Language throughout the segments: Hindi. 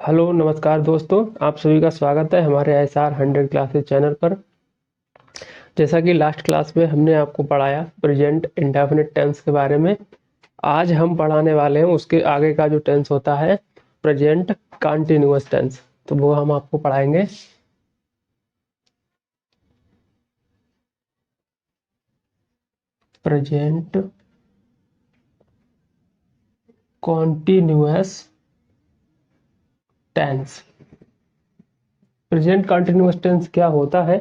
हेलो नमस्कार दोस्तों, आप सभी का स्वागत है हमारे एसआर 100 क्लासेस चैनल पर। जैसा कि लास्ट क्लास में हमने आपको पढ़ाया प्रेजेंट इंडेफिनिट टेंस के बारे में, आज हम पढ़ाने वाले हैं उसके आगे का जो टेंस होता है प्रेजेंट कंटिन्यूअस टेंस। तो वो हम आपको पढ़ाएंगे। Present continuous tense. Present continuous tense क्या होता है,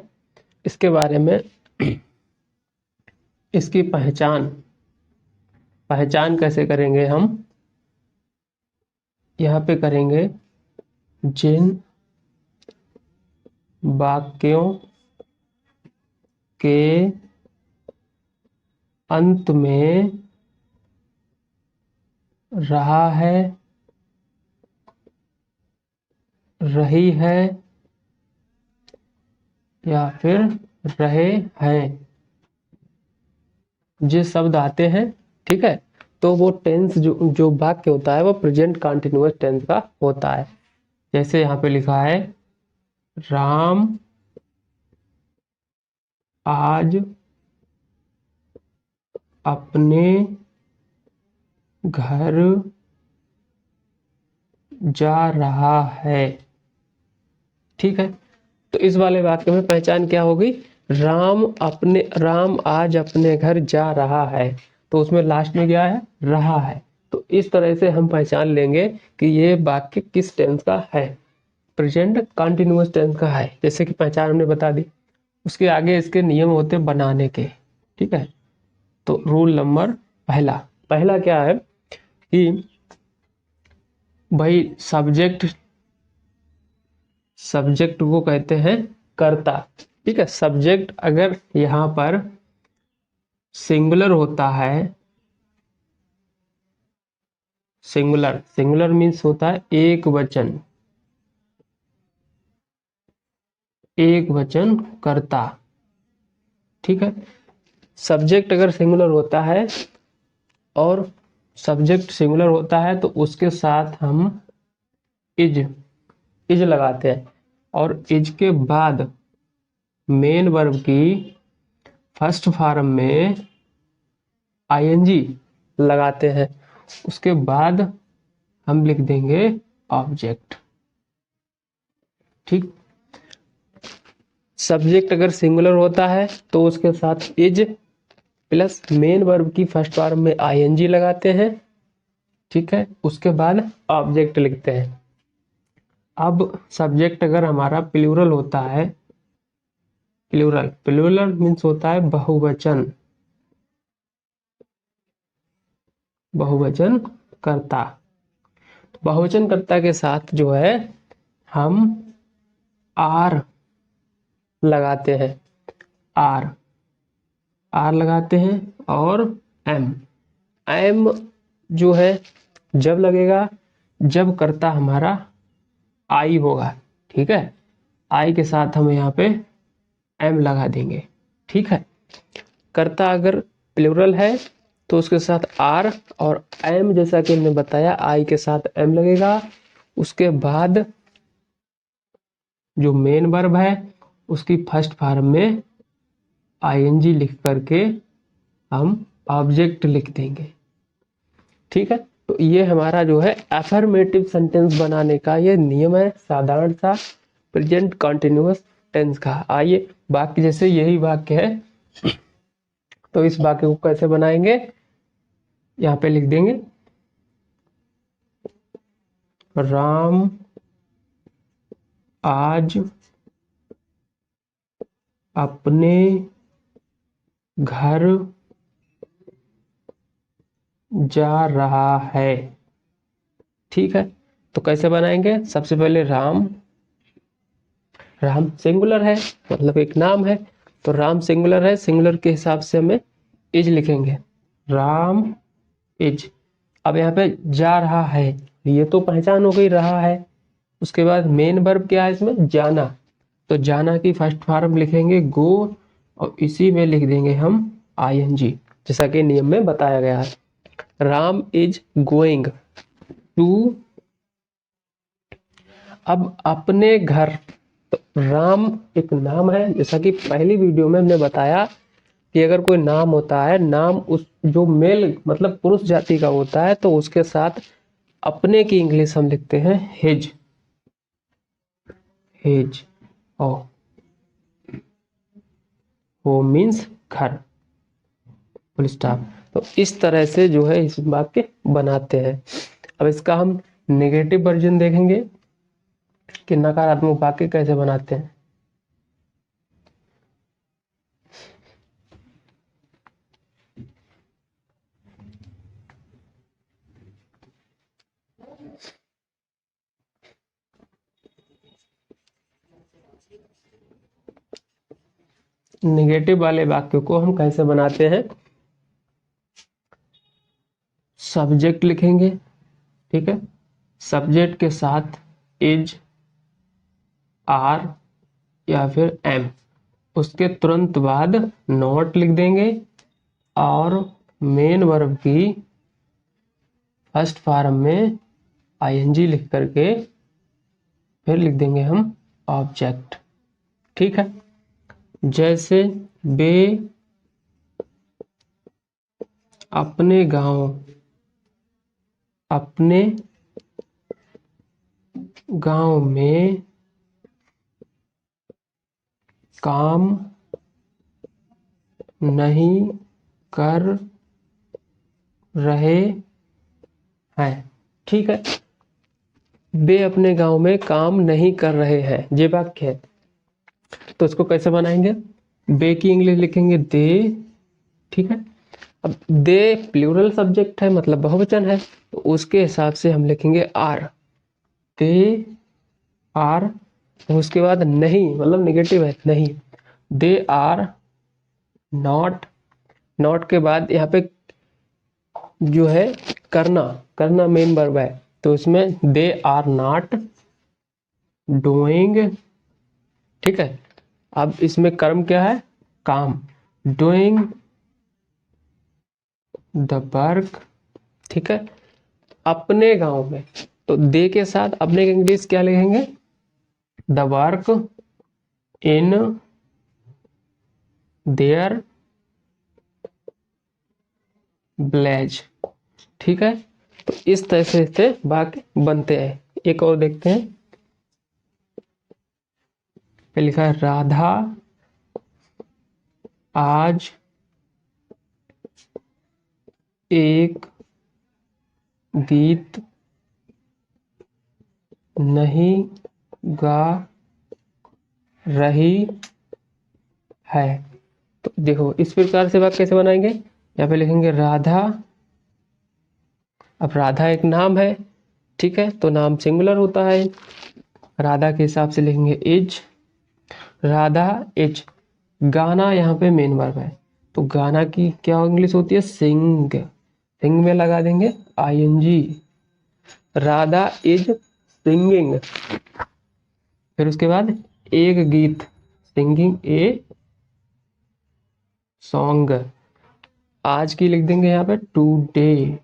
इसके बारे में इसकी पहचान कैसे करेंगे हम, यहाँ पे करेंगे। जिन वाक्यों के अंत में रहा है, रही है या फिर रहे हैं, ये शब्द आते हैं, ठीक है। तो वो टेंस जो वाक्य होता है वो प्रेजेंट कंटिन्यूअस टेंस का होता है। जैसे यहाँ पे लिखा है, राम आज अपने घर जा रहा है, ठीक है। तो इस वाले वाक्य में पहचान क्या होगी, राम आज अपने घर जा रहा है, तो उसमें लास्ट में क्या है, रहा है। तो इस तरह से हम पहचान लेंगे कि ये वाक्य किस टेंस का है, प्रेजेंट कंटिन्यूअस टेंस का है। जैसे कि पहचान हमने बता दी, उसके आगे इसके नियम होते बनाने के, ठीक है। तो रूल नंबर पहला पहला क्या है कि भाई सब्जेक्ट वो कहते हैं कर्ता, ठीक है। सब्जेक्ट अगर यहाँ पर सिंगुलर होता है, सिंगुलर मीन्स होता है एक वचन कर्ता, ठीक है। सब्जेक्ट अगर सिंगुलर होता है और सब्जेक्ट सिंगुलर होता है तो उसके साथ हम इज लगाते हैं, और इज के बाद मेन वर्ब की फर्स्ट फॉर्म में आईएनजी लगाते हैं। उसके बाद हम लिख देंगे ऑब्जेक्ट, ठीक। सब्जेक्ट अगर सिंगुलर होता है तो उसके साथ इज प्लस मेन वर्ब की फर्स्ट फॉर्म में आईएनजी लगाते हैं, ठीक है। उसके बाद ऑब्जेक्ट लिखते हैं। अब सब्जेक्ट अगर हमारा प्लूरल होता है, प्लूरल मीन्स होता है बहुवचन कर्ता। बहुवचन कर्ता के साथ जो है हम आर लगाते हैं, आर लगाते हैं, और एम जो है जब लगेगा जब कर्ता हमारा आई होगा, ठीक है। आई के साथ हम यहाँ पे एम लगा देंगे, ठीक है। कर्ता अगर प्लूरल है तो उसके साथ आर और एम, जैसा कि हमने बताया आई के साथ एम लगेगा। उसके बाद जो मेन वर्ब है उसकी फर्स्ट फॉर्म में आईएनजी लिख करके हम ऑब्जेक्ट लिख देंगे, ठीक है। तो ये हमारा जो है अफर्मेटिव सेंटेंस बनाने का ये नियम है, साधारण सा प्रेजेंट कंटिन्यूअस टेंस का। आइए वाक्य, जैसे यही वाक्य है तो इस वाक्य को कैसे बनाएंगे, यहाँ पे लिख देंगे, राम आज अपने घर जा रहा है, ठीक है। तो कैसे बनाएंगे, सबसे पहले राम सिंगुलर है, मतलब एक नाम है, तो राम सिंगुलर है, सिंगुलर के हिसाब से हमें इज लिखेंगे, राम इज। अब यहाँ पे जा रहा है, ये तो पहचान हो गई, रहा है। उसके बाद मेन वर्ब क्या है इसमें, जाना, तो जाना की फर्स्ट फॉर्म लिखेंगे गो, और इसी में लिख देंगे हम आईएनजी, जैसा कि नियम में बताया गया है। राम इज गोइंग टू अब अपने घर, तो राम एक नाम है, जैसा कि पहली वीडियो में हमने बताया कि अगर कोई नाम होता है, नाम उस जो मेल मतलब पुरुष जाति का होता है, तो उसके साथ अपने की इंग्लिश हम लिखते हैं हिज, हिज। और होम मीन्स घर, फुल स्टॉप। तो इस तरह से जो है इस वाक्य बनाते हैं। अब इसका हम नेगेटिव वर्जन देखेंगे कि नकारात्मक वाक्य कैसे बनाते हैं। नेगेटिव वाले वाक्य को हम कैसे बनाते हैं, सब्जेक्ट लिखेंगे, ठीक है, सब्जेक्ट के साथ इज, आर या फिर एम, उसके तुरंत बाद नॉट लिख देंगे और मेन वर्ब की फर्स्ट फॉर्म में आईएनजी लिख करके फिर लिख देंगे हम ऑब्जेक्ट, ठीक है। जैसे वे अपने गांव में काम नहीं कर रहे हैं, ठीक है। वे अपने गांव में काम नहीं कर रहे हैं, ये वाक्य है। तो इसको कैसे बनाएंगे, बे की इंग्लिश लिखेंगे दे, ठीक है। अब दे प्लूरल सब्जेक्ट है, मतलब बहुवचन है, तो उसके हिसाब से हम लिखेंगे आर, दे आर। उसके बाद नहीं मतलब निगेटिव है, नहीं, दे आर नॉट, नॉट के बाद यहाँ पे जो है करना, करना मेन वर्ब है, तो इसमें दे आर नॉट डूइंग, ठीक है। अब इसमें कर्म क्या है, काम, डूइंग द वर्क, ठीक है। अपने गांव में, तो दे के साथ अपने इंग्लिश क्या लिखेंगे, the work in their village, ठीक है। तो इस तरह से वाक्य बनते हैं। एक और देखते हैं, पे लिखा है राधा आज एक गीत नहीं गा रही है। तो देखो इस प्रकार से वाक्य कैसे बनाएंगे, यहाँ पे लिखेंगे राधा, अब राधा एक नाम है, ठीक है, तो नाम सिंगुलर होता है, राधा के हिसाब से लिखेंगे इज, राधा इज। गाना यहाँ पे मेन वर्ब है, तो गाना की क्या इंग्लिश होती है, सिंग, सिंग में लगा देंगे आईएनजी, राधा इज सिंगिंग। फिर उसके बाद एक गीत, सिंगिंग ए सॉन्ग, आज की लिख देंगे यहाँ पे टुडे,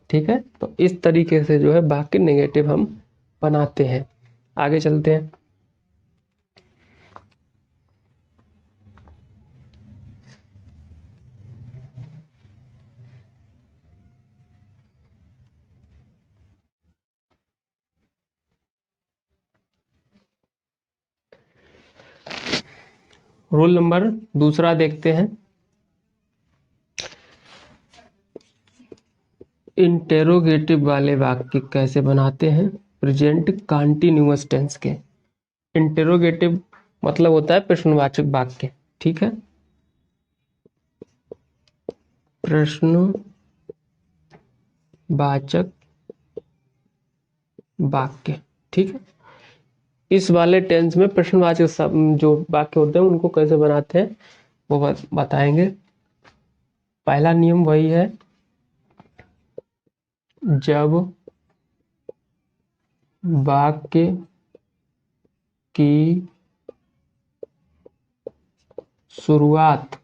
ठीक है। तो इस तरीके से जो है वाक्य नेगेटिव हम बनाते हैं। आगे चलते हैं। रोल नंबर दूसरा देखते हैं, इंटेरोगेटिव वाले वाक्य कैसे बनाते हैं, प्रेजेंट कंटीन्यूअस टेंस के। इंटेरोगेटिव मतलब होता है प्रश्नवाचक वाक्य, ठीक है, प्रश्नवाचक वाक्य, ठीक है। इस वाले टेंस में प्रश्नवाचक जो वाक्य होते हैं उनको कैसे बनाते हैं वो बताएंगे। पहला नियम वही है, जब वाक्य की शुरुआत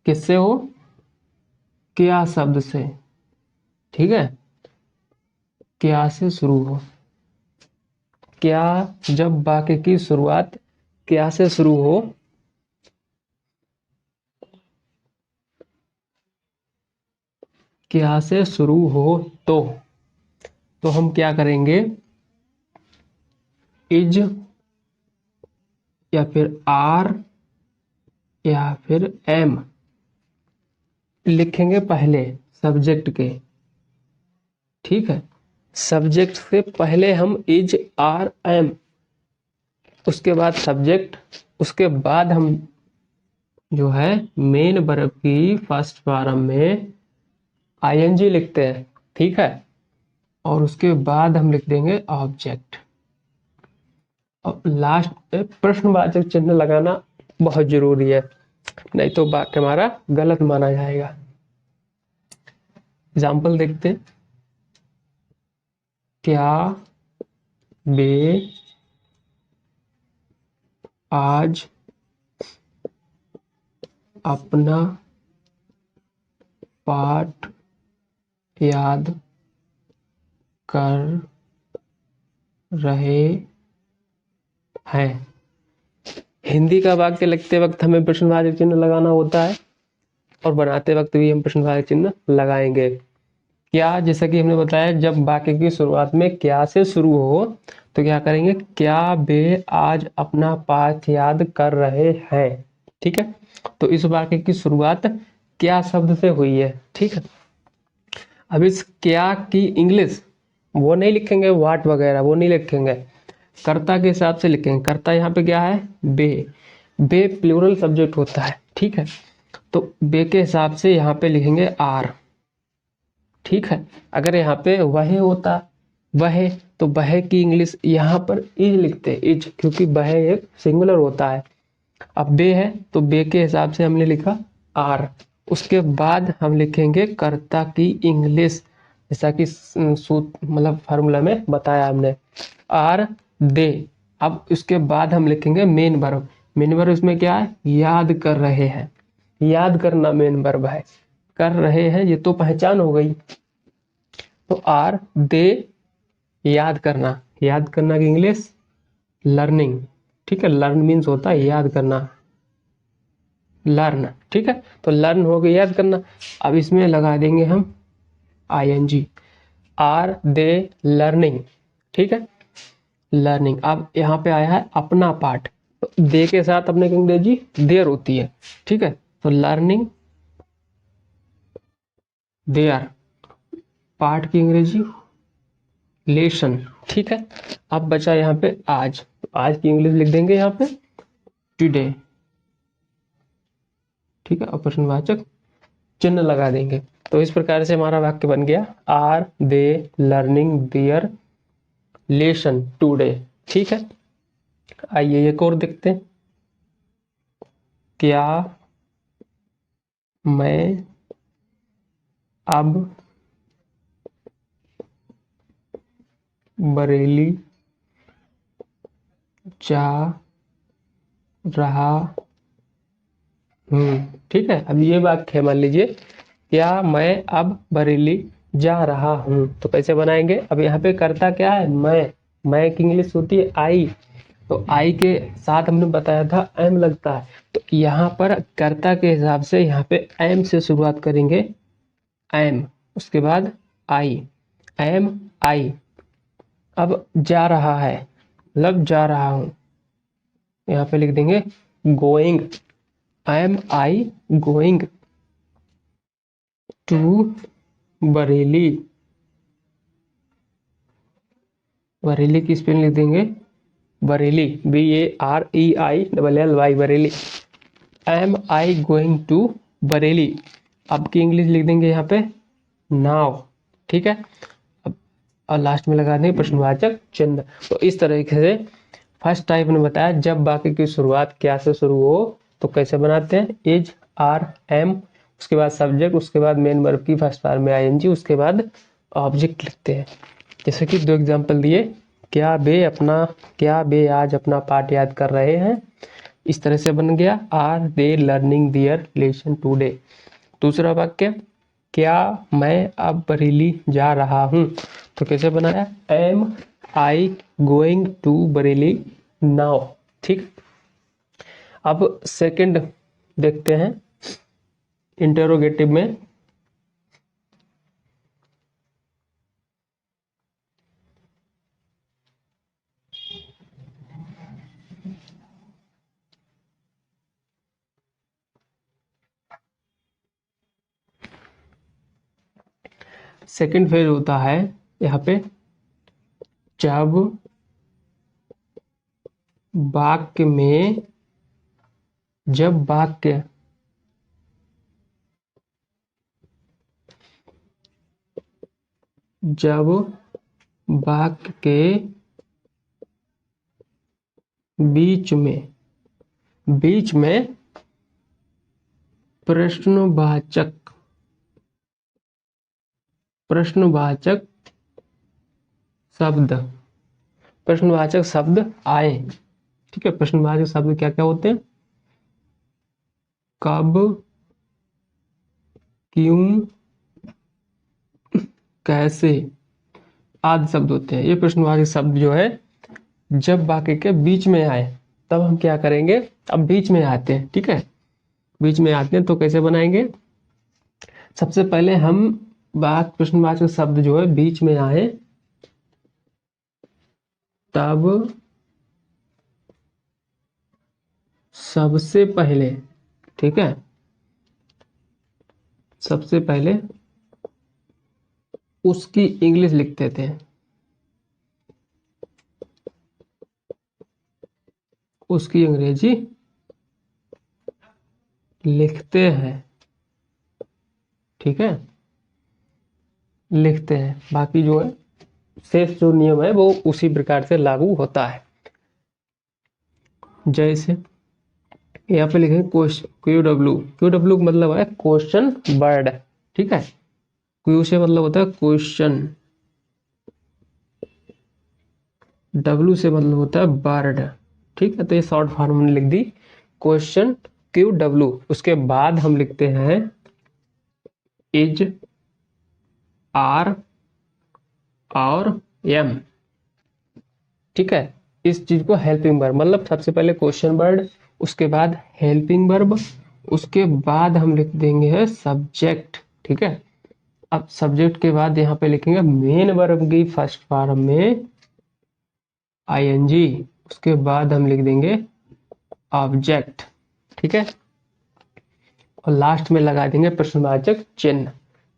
किससे हो, क्या शब्द से, ठीक है, क्या से शुरू हो। क्या, जब वाक्य की शुरुआत क्या से शुरू हो, क्या से शुरू हो तो हम क्या करेंगे, इज या फिर आर या फिर एम लिखेंगे पहले सब्जेक्ट के। ठीक है, सब्जेक्ट से पहले हम इज आर एम, उसके बाद सब्जेक्ट, उसके बाद हम जो है मेन वर्ब की फर्स्ट फॉर्म में आईएनजी लिखते हैं। ठीक है, और उसके बाद हम लिख देंगे ऑब्जेक्ट। और लास्ट में प्रश्नवाचक चिन्ह लगाना बहुत जरूरी है, नहीं तो वाक्य हमारा गलत माना जाएगा। एग्जाम्पल देखते हैं। क्या वे आज अपना पाठ याद कर रहे हैं। हिंदी का वाक्य लिखते वक्त हमें प्रश्नवाचक चिन्ह लगाना होता है और बनाते वक्त भी हम प्रश्नवाचक चिन्ह लगाएंगे। क्या, जैसा कि हमने बताया, जब वाक्य की शुरुआत में क्या से शुरू हो तो क्या करेंगे, क्या वे आज अपना पाठ याद कर रहे हैं। ठीक है, तो इस वाक्य की शुरुआत क्या शब्द से हुई है। ठीक है, अब इस क्या की इंग्लिश वो नहीं लिखेंगे, वाट वगैरह वो नहीं लिखेंगे, कर्ता के हिसाब से लिखेंगे। कर्ता यहाँ पे क्या है, बे। बे प्लूरल सब्जेक्ट होता है। ठीक है, तो बे के हिसाब से यहाँ पे लिखेंगे आर। ठीक है, अगर यहाँ पे वह होता, वह, तो वह की इंग्लिश यहाँ पर इज लिखते, इज, क्योंकि वह एक सिंगुलर होता है। अब बे है तो बे के हिसाब से हमने लिखा आर। उसके बाद हम लिखेंगे कर्ता की इंग्लिश, जैसा कि मतलब फार्मूला में बताया हमने, आर दे। अब उसके बाद हम लिखेंगे मेन वर्ब। मेन वर्ब इसमें क्या है, याद कर रहे हैं। याद करना मेन वर्ब है, कर रहे हैं ये तो पहचान हो गई। तो आर दे याद करना, याद करना की इंग्लिश लर्निंग। ठीक है, लर्न मीन्स होता है याद करना, लर्न। ठीक है, तो लर्न हो गया याद करना। अब इसमें लगा देंगे हम आईएनजी, आर दे लर्निंग। ठीक है, लर्निंग। अब यहाँ पे आया है अपना पाठ, तो दे के साथ अपने की अंग्रेजी देयर होती है। ठीक है, तो लर्निंग देयर, पाठ की अंग्रेजी लेसन। ठीक है, अब बचा यहाँ पे आज, तो आज की इंग्लिश लिख देंगे यहाँ पे टुडे। ठीक है, और प्रश्नवाचक चिन्ह लगा देंगे। तो इस प्रकार से हमारा वाक्य बन गया, are they learning their lesson today. ठीक है, आइए एक और देखते हैं। क्या मैं अब बरेली जा रहा हूँ। ठीक है, अब ये वाक्य मान लीजिए, क्या मैं अब बरेली जा रहा हूँ, तो कैसे बनाएंगे। अब यहाँ पे कर्ता क्या है, मैं की इंग्लिश होती है आई, तो आई के साथ हमने बताया था एम लगता है, तो यहाँ पर कर्ता के हिसाब से यहाँ पे एम से शुरुआत करेंगे, एम, उसके बाद आई, एम आई। अब जा रहा है, मतलब जा रहा हूँ, यहाँ पे लिख देंगे going, am I going to Bareilly. Bareilly की स्पेलिंग लिख देंगे Bareilly, BAREILLY, Bareilly. Am I going to Bareilly. अब की इंग्लिश लिख देंगे यहाँ पे नाउ। ठीक है, अब और लास्ट में लगा देंगे प्रश्नवाचक चिन्ह। तो इस तरीके से फर्स्ट टाइप ने बताया, जब वाक्य की शुरुआत क्या से शुरू हो तो कैसे बनाते हैं, इज आर एम, उसके बाद सब्जेक्ट, उसके बाद मेन वर्ब की फर्स्ट फॉर्म में आईएनजी, उसके बाद ऑब्जेक्ट लिखते हैं। जैसे कि दो एग्जांपल दिए, क्या वे आज अपना पाठ याद कर रहे हैं, इस तरह से बन गया, are they learning their lesson today. दूसरा वाक्य, क्या मैं अब बरेली जा रहा हूँ, तो कैसे बनाया, am I going to Bareilly now. ठीक, अब सेकंड देखते हैं इंटरोगेटिव में। सेकंड फेज होता है यहाँ पे, जब वाक्य में, जब वाक्य जब वाक्य के बीच में प्रश्नवाचक शब्द आए। ठीक है, प्रश्नवाचक शब्द क्या क्या होते हैं, कब, क्यों, कैसे आदि शब्द होते हैं। ये प्रश्नवाचक शब्द जो है जब वाक्य के बीच में आए तब हम क्या करेंगे, अब बीच में आते हैं। ठीक है, बीच में आते हैं तो कैसे बनाएंगे, सबसे पहले हम प्रश्नवाचक शब्द जो है बीच में आए तब सबसे पहले, ठीक है, सबसे पहले उसकी इंग्लिश लिखते थे, उसकी अंग्रेजी लिखते हैं। ठीक है, लिखते हैं, बाकी जो है शेष जो नियम है वो उसी प्रकार से लागू होता है। जैसे यहाँ पे लिखेंगे क्यू डब्ल्यू का मतलब है क्वेश्चन वर्ड। ठीक है, क्यू से मतलब होता है क्वेश्चन, डब्ल्यू से मतलब होता है बर्ड। ठीक है, तो ये शॉर्ट फॉर्म में लिख दी क्वेश्चन क्यू डब्ल्यू। उसके बाद हम लिखते हैं इज, आर और एम। ठीक है, इस चीज को हेल्पिंग वर्ब, मतलब सबसे पहले क्वेश्चन वर्ड, उसके बाद हेल्पिंग वर्ब, उसके बाद हम लिख देंगे है सब्जेक्ट। ठीक है, अब सब्जेक्ट के बाद यहाँ पे लिखेंगे मेन वर्ब की फर्स्ट फॉर्म में आईएनजी, उसके बाद हम लिख देंगे ऑब्जेक्ट। ठीक है, और लास्ट में लगा देंगे प्रश्नवाचक चिन्ह।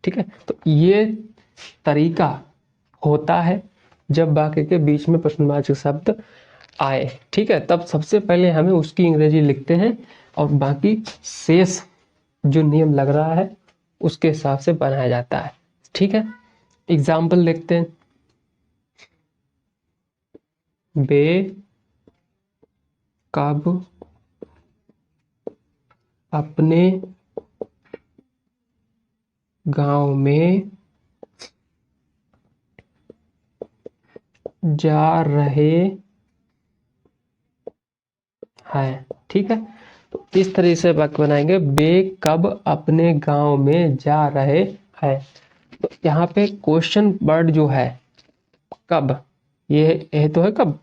ठीक है, तो ये तरीका होता है जब वाक्य के बीच में प्रश्नवाचक शब्द आए। ठीक है, तब सबसे पहले हमें उसकी अंग्रेजी लिखते हैं और बाकी शेष जो नियम लग रहा है उसके हिसाब से बनाया जाता है। ठीक है, एग्जाम्पल देखते हैं। वे कब अपने गांव में जा रहे हैं। ठीक है, तो इस तरह से वाक्य बनाएंगे, वे कब अपने गांव में जा रहे हैं। तो यहाँ पे क्वेश्चन वर्ड जो है कब, ये तो है कब,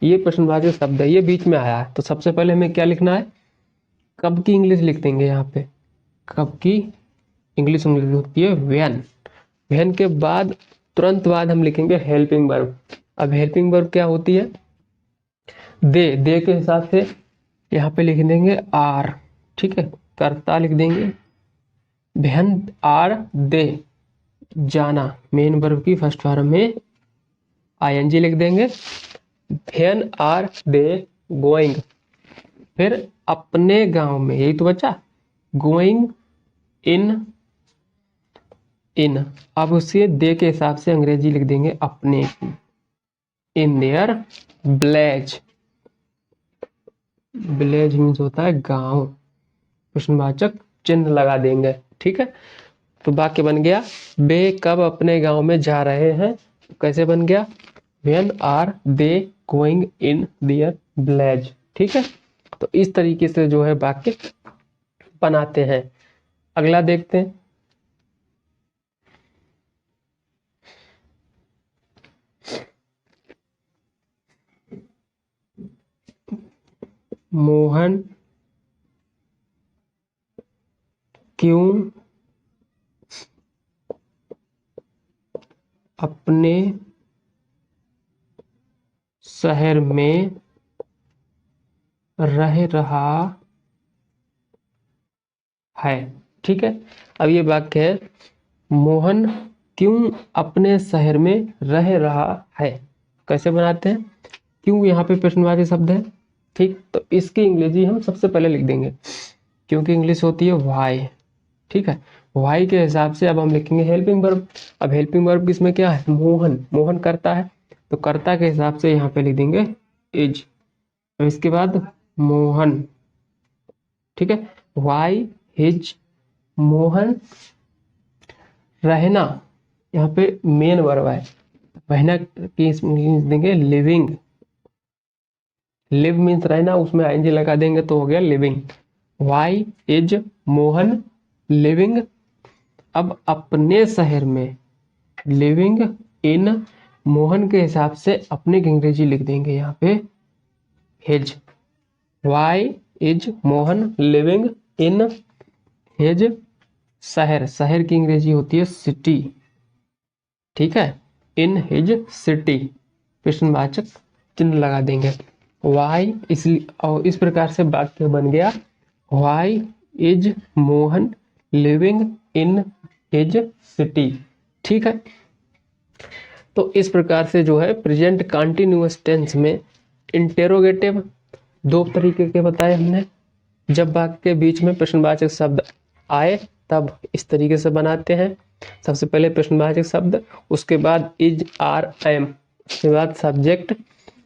ये प्रश्नवाचक शब्द है, ये बीच में आया है, तो सबसे पहले हमें क्या लिखना है, कब की इंग्लिश लिख देंगे। यहाँ पे कब की इंग्लिश होती है व्हेन। व्हेन के बाद तुरंत बाद हम लिखेंगे हेल्पिंग वर्ब। अब हेल्पिंग वर्ब क्या होती है, दे के हिसाब से यहाँ पे लिख देंगे आर। ठीक है, कर्ता लिख देंगे, व्हेन आर दे, जाना, मेन वर्ब की फर्स्ट फॉर्म में आईएनजी लिख देंगे, व्हेन आर दे गोइंग, फिर अपने गांव में, यही तो बच्चा, गोइंग इन, अब उसे दे के हिसाब से अंग्रेजी लिख देंगे अपने की, इन देयर विलेज। विलेज मीन्स होता है गांव, प्रश्नवाचक चिन्ह लगा देंगे। ठीक है, तो वाक्य बन गया, वे कब अपने गांव में जा रहे हैं। कैसे बन गया, when are they going in their village. ठीक है, तो इस तरीके से जो है वाक्य बनाते हैं। अगला देखते हैं, मोहन क्यों अपने शहर में रह रहा है। ठीक है, अब ये वाक्य है, मोहन क्यों अपने शहर में रह रहा है। कैसे बनाते हैं, क्यों यहाँ पे प्रश्नवाची शब्द है। ठीक, तो इसकी अंग्रेजी हम सबसे पहले लिख देंगे, क्योंकि इंग्लिश होती है वाई। ठीक है, वाई के हिसाब से अब हम लिखेंगे हेल्पिंग वर्ब। अब हेल्पिंग वर्ब किसमें क्या है, मोहन, मोहन करता है, तो कर्ता के हिसाब से यहाँ पे लिख देंगे इज। अब इसके बाद मोहन, ठीक है, वाई हिज, मोहन रहना, यहाँ पे मेन वर्ब है, रहना की मीन्स देंगे लिविंग। लिव मीन्स रहना, उसमें आईएनजी लगा देंगे तो हो गया living. Why is Mohan living, अब अपने शहर में, लिविंग इन, मोहन के हिसाब से अपने की अंग्रेजी लिख देंगे यहाँ पे his. Why is Mohan living in his shahar, शहर की अंग्रेजी होती है सिटी। ठीक है, इन हिज सिटी, प्रश्नवाचक चिन्ह लगा देंगे। वाई, इसलिए और इस प्रकार से वाक्य बन गया, why is Mohan living in his city. ठीक है, तो इस प्रकार से जो है प्रेजेंट कंटिन्यूअस टेंस में इंटेरोगेटिव दो तरीके के बताए हमने। जब वाक्य के बीच में प्रश्नवाचक शब्द आए तब इस तरीके से बनाते हैं, सबसे पहले प्रश्नवाचक शब्द, उसके बाद इज आर एम, उसके बाद सब्जेक्ट,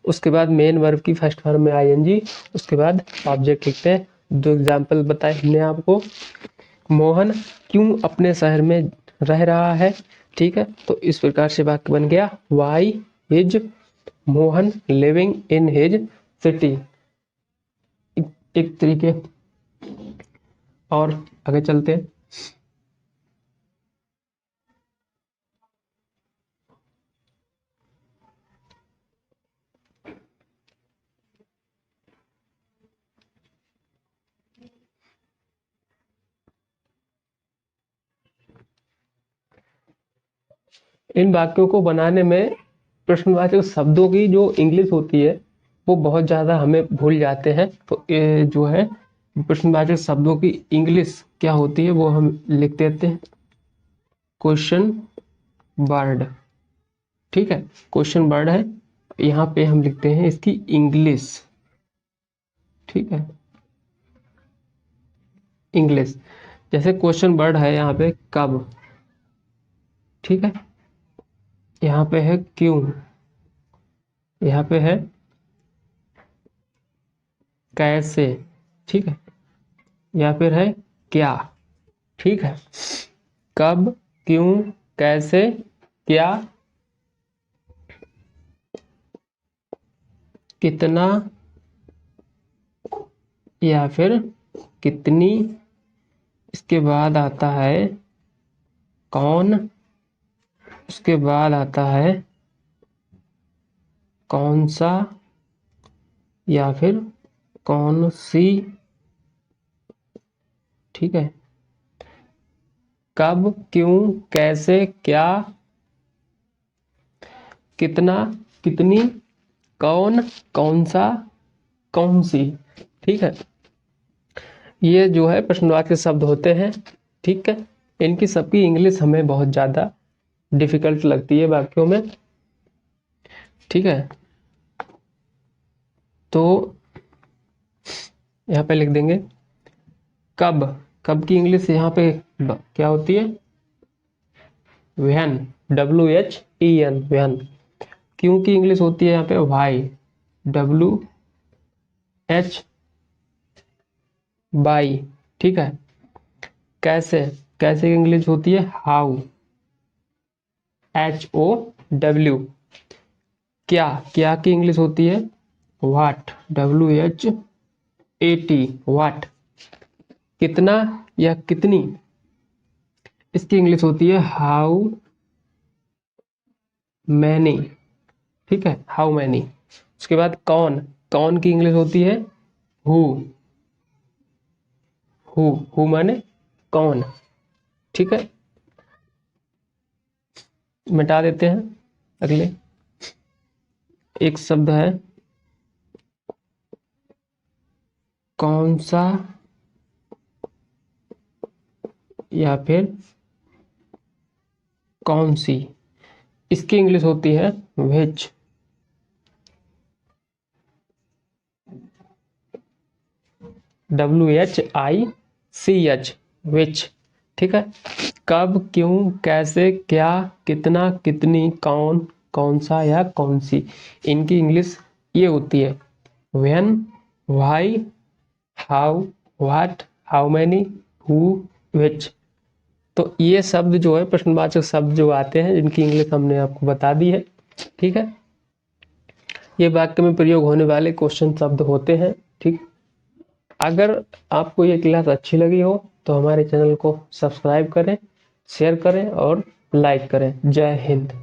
उसके बाद मेन वर्ब की फर्स्ट फॉर्म में आईएनजी, उसके बाद ऑब्जेक्ट लिखते हैं। दो एग्जाम्पल बताए हमने आपको, मोहन क्यों अपने शहर में रह रहा है। ठीक है, तो इस प्रकार से वाक्य बन गया, why is Mohan living in his city. एक तरीके और आगे चलते हैं। इन वाक्यों को बनाने में प्रश्नवाचक शब्दों की जो इंग्लिश होती है वो बहुत ज़्यादा हमें भूल जाते हैं, तो ये जो है प्रश्नवाचक शब्दों की इंग्लिश क्या होती है वो हम लिख देते हैं, क्वेश्चन वर्ड। ठीक है, क्वेश्चन वर्ड है, यहाँ पे हम लिखते हैं इसकी इंग्लिश। ठीक है, इंग्लिश, जैसे क्वेश्चन वर्ड है यहाँ पे कब, ठीक है, यहाँ पे है क्यों, यहाँ पे है कैसे, ठीक है, या फिर है क्या। ठीक है, कब, क्यों, कैसे, क्या, कितना, या फिर कितनी। इसके बाद आता है कौन, उसके बाद आता है कौन सा, या फिर कौन सी। ठीक है, कब, क्यों, कैसे, क्या, कितना, कितनी, कौन, कौन सा, कौन सी। ठीक है, ये जो है प्रश्नवाचक शब्द होते हैं। ठीक है, इनकी सबकी इंग्लिश हमें बहुत ज़्यादा डिफिकल्ट लगती है वाक्यों में। ठीक है, तो यहाँ पे लिख देंगे कब, कब की इंग्लिश यहाँ पे क्या होती है, व्हेन, WHEN, व्हेन। क्यों की इंग्लिश होती है यहाँ पे वाई, WH बाई। ठीक है, कैसे, कैसे की इंग्लिश होती है हाउ, HOW। क्या, क्या की इंग्लिश होती है व्हाट, WHAT, व्हाट। कितना या कितनी, इसकी इंग्लिश होती है हाउ मैनी। ठीक है, हाउ मैनी। उसके बाद कौन, कौन की इंग्लिश होती है हु, हु माने कौन। ठीक है, मिटा देते हैं। अगले एक शब्द है कौन सा या फिर कौन सी, इसकी इंग्लिश होती है व्हिच। WHICH, विच। ठीक है, कब, क्यों, कैसे, क्या, कितना, कितनी, कौन, कौन सा या कौन सी, इनकी इंग्लिश ये होती है when, why, how, what, how many, who, which. तो ये शब्द जो है प्रश्नवाचक शब्द जो आते हैं इनकी इंग्लिश हमने आपको बता दी है। ठीक है, ये वाक्य में प्रयोग होने वाले क्वेश्चन शब्द होते हैं। ठीक, अगर आपको ये क्लास अच्छी लगी हो तो हमारे चैनल को सब्सक्राइब करें, शेयर करें और लाइक करें। जय हिंद।